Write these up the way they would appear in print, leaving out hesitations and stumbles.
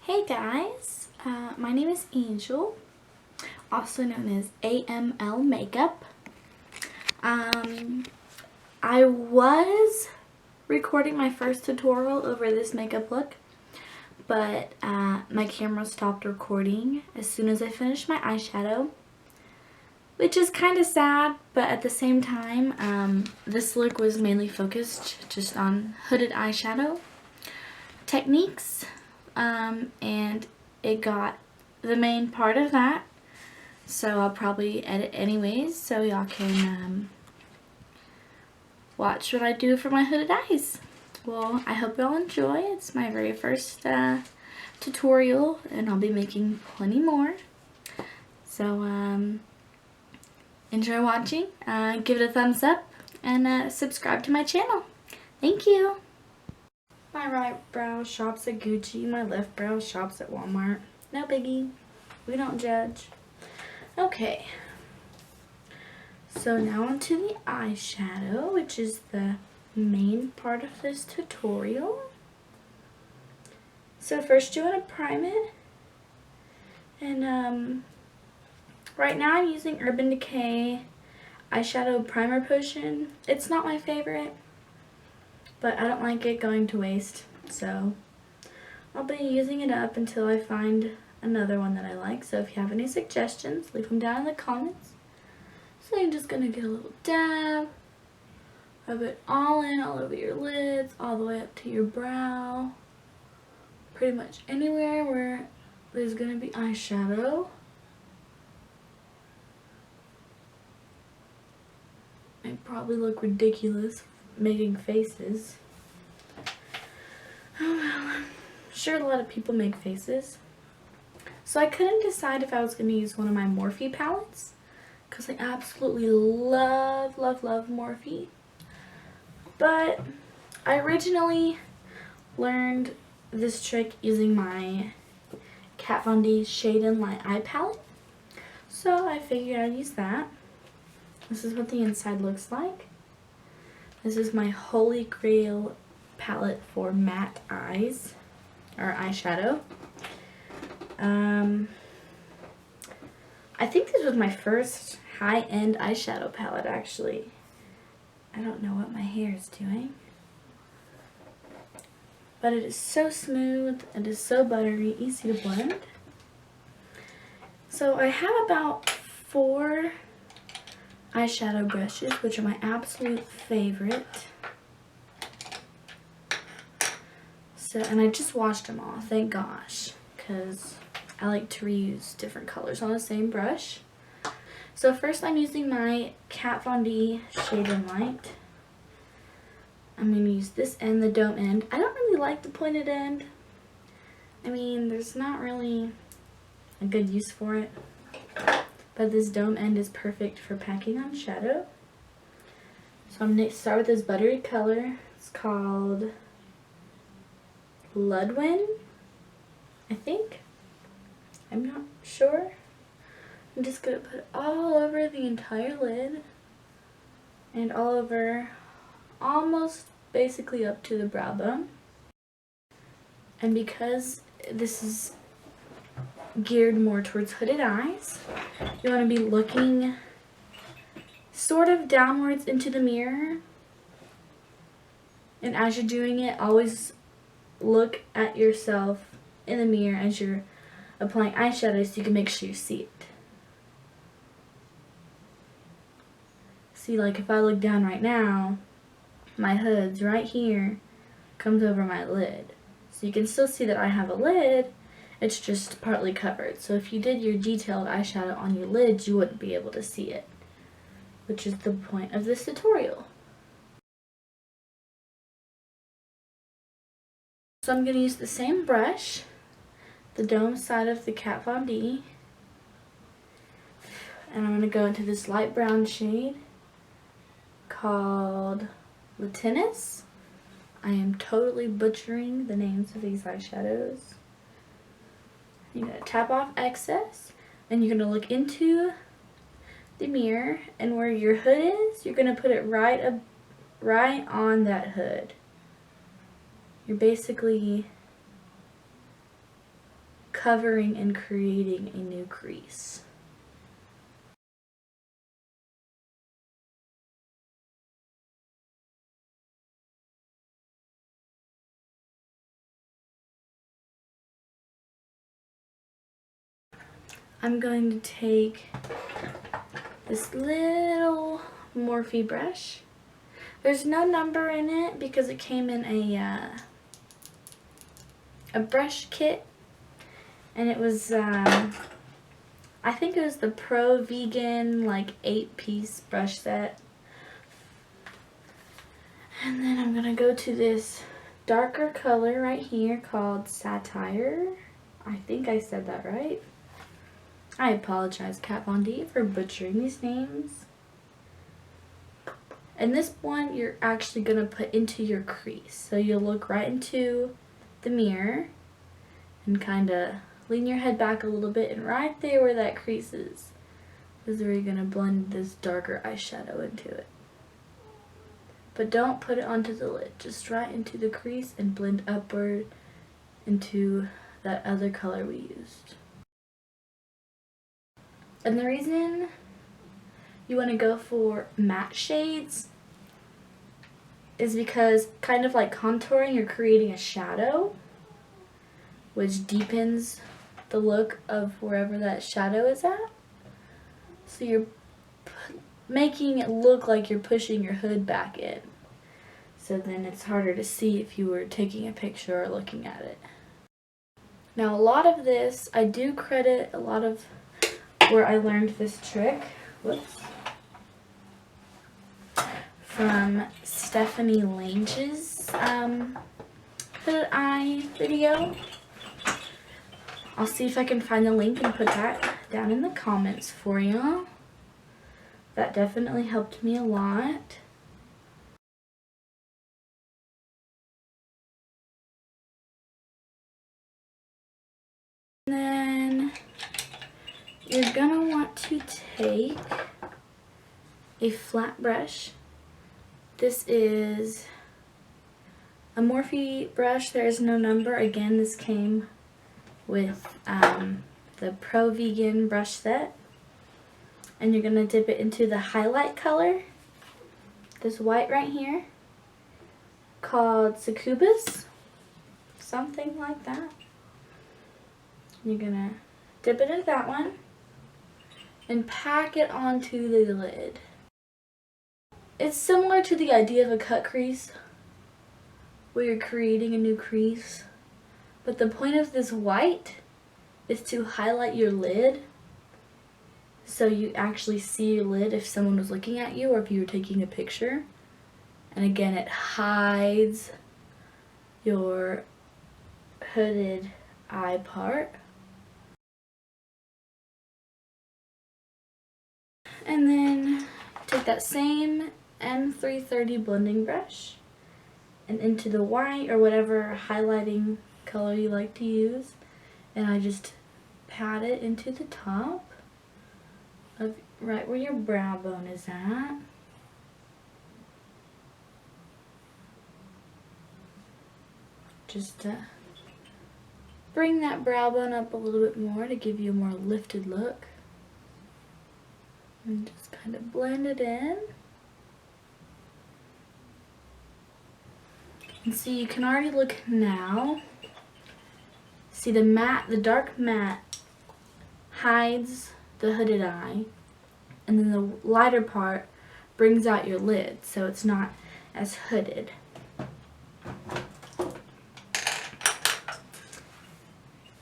Hey guys, my name is Angel, also known as AML Makeup. I was recording my first tutorial over this makeup look, but my camera stopped recording as soon as I finished my eyeshadow, which is kind of sad, but at the same time, this look was mainly focused just on hooded eyeshadow techniques. And it got the main part of that, so I'll probably edit anyways so y'all can watch what I do for my hooded eyes. Well, I hope y'all enjoy. It's my very first tutorial, and I'll be making plenty more, so enjoy watching. Give it a thumbs up and subscribe to my channel. Thank you. My right brow shops at Gucci, my left brow shops at Walmart. No biggie. We don't judge. Okay. So now onto the eyeshadow, which is the main part of this tutorial. So first you want to prime it. And right now I'm using Urban Decay eyeshadow primer potion. It's not my favorite, but I don't like it going to waste, so I'll be using it up until I find another one that I like. So if you have any suggestions, leave them down in the comments. So I'm just gonna get a little dab, rub it all in, all over your lids, all the way up to your brow, pretty much anywhere where there's gonna be eyeshadow. I probably look ridiculous making faces. Oh well, I'm sure a lot of people make faces. So I couldn't decide if I was going to use one of my Morphe palettes, because I absolutely love Morphe. But I originally learned this trick using my Kat Von D Shade and Light eye palette. So I figured I'd use that. This is what the inside looks like. This is my Holy Grail palette for matte eyes, or eyeshadow. I think this was my first high-end eyeshadow palette, actually. I don't know what my hair is doing. But it is so smooth, it is so buttery, easy to blend. So I have about 4 eyeshadow brushes, which are my absolute favorite. So, and I just washed them all, thank gosh, because I like to reuse different colors on the same brush. So first I'm using my Kat Von D Shade and Light. I'm going to use this end, the dome end. I don't really like the pointed end. I mean, there's not really a good use for it. But this dome end is perfect for packing on shadow. So I'm going to start with this buttery color. It's called Ludwin, I think. I'm not sure. I'm just going to put it all over the entire lid. And all over, almost basically up to the brow bone. And because this is geared more towards hooded eyes, you want to be looking sort of downwards into the mirror, and as you're doing it, always look at yourself in the mirror as you're applying eyeshadow so you can make sure you see it. See, like if I look down right now, my hood's right here, comes over my lid, so you can still see that I have a lid. It's just partly covered. So if you did your detailed eyeshadow on your lids, you wouldn't be able to see it, which is the point of this tutorial. So I'm going to use the same brush, the dome side of the Kat Von D, and I'm going to go into this light brown shade called Latinus. I am totally butchering the names of these eyeshadows. You're going to tap off excess, and you're going to look into the mirror, and where your hood is, you're going to put it right on that hood. You're basically covering and creating a new crease. I'm going to take this little Morphe brush. There's no number in it because it came in a brush kit, and it was I think it was the Pro Vegan like 8-piece brush set. And then I'm gonna go to this darker color right here called Satire. I think I said that right. I apologize, Kat Von D, for butchering these names. And this one you're actually going to put into your crease. So you'll look right into the mirror and kind of lean your head back a little bit, and right there where that crease is where you're going to blend this darker eyeshadow into it. But don't put it onto the lid, just right into the crease and blend upward into that other color we used. And the reason you want to go for matte shades is because kind of like contouring, you're creating a shadow, which deepens the look of wherever that shadow is at. So you're making it look like you're pushing your hood back in. So then it's harder to see if you were taking a picture or looking at it. Now a lot of this, I do credit a lot of where I learned this trick, whoops, from Stephanie Lange's hooded eye video. I'll see if I can find the link and put that down in the comments for you. That definitely helped me a lot. And then you're gonna want to take a flat brush. This is a Morphe brush. There is no number. Again, this came with the Pro Vegan brush set. And you're gonna dip it into the highlight color, this white right here, called Sucubus, something like that. You're gonna dip it into that one and pack it onto the lid. It's similar to the idea of a cut crease, where you're creating a new crease, but the point of this white is to highlight your lid so you actually see your lid if someone was looking at you or if you were taking a picture. And again, it hides your hooded eye part. And then take that same M330 blending brush and into the white or whatever highlighting color you like to use, and I just pat it into the top of right where your brow bone is at. Just to bring that brow bone up a little bit more to give you a more lifted look. And just kind of blend it in. And see, you can already look now. See, the dark matte hides the hooded eye, and then the lighter part brings out your lid, so it's not as hooded.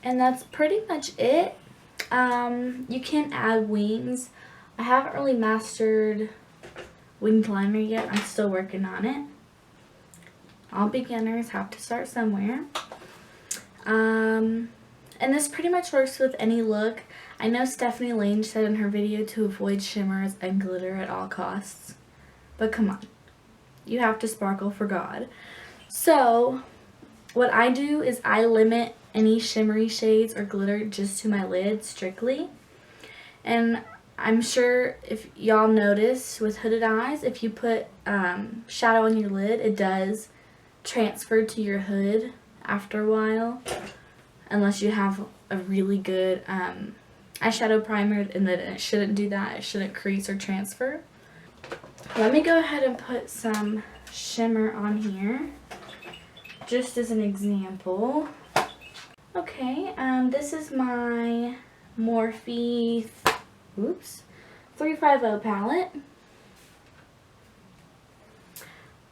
And that's pretty much it. You can add wings. I haven't really mastered winged liner yet. I'm still working on it. All beginners have to start somewhere. And this pretty much works with any look. I know Stephanie Lange said in her video to avoid shimmers and glitter at all costs. But come on. You have to sparkle for God. So, what I do is I limit any shimmery shades or glitter just to my lid strictly. And I'm sure if y'all notice with hooded eyes, if you put shadow on your lid, it does transfer to your hood after a while. unless you have a really good eyeshadow primer, and then it shouldn't do that. It shouldn't crease or transfer. Let me go ahead and put some shimmer on here, just as an example. Okay, this is my Morphe 350 palette.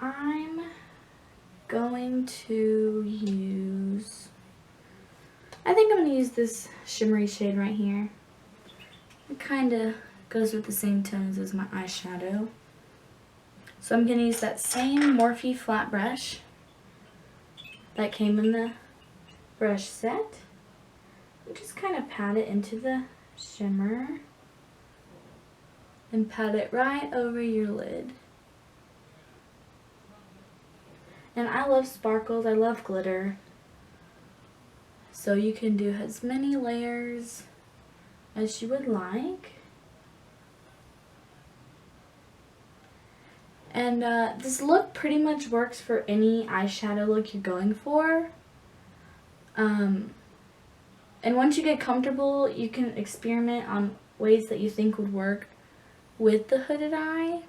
I'm going to use, I think I'm going to use this shimmery shade right here. It kind of goes with the same tones as my eyeshadow. So I'm going to use that same Morphe flat brush that came in the brush set. And just kind of pat it into the shimmer and pat it right over your lid. And I love sparkles, I love glitter. So you can do as many layers as you would like. And this look pretty much works for any eyeshadow look you're going for. And once you get comfortable, you can experiment on ways that you think would work with the hooded eye.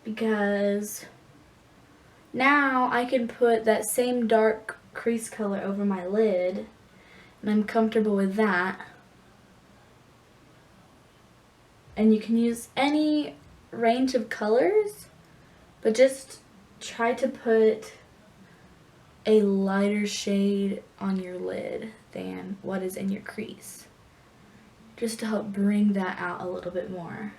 Because now I can put that same dark crease color over my lid, and I'm comfortable with that. And you can use any range of colors, but just try to put a lighter shade on your lid than what is in your crease, just to help bring that out a little bit more.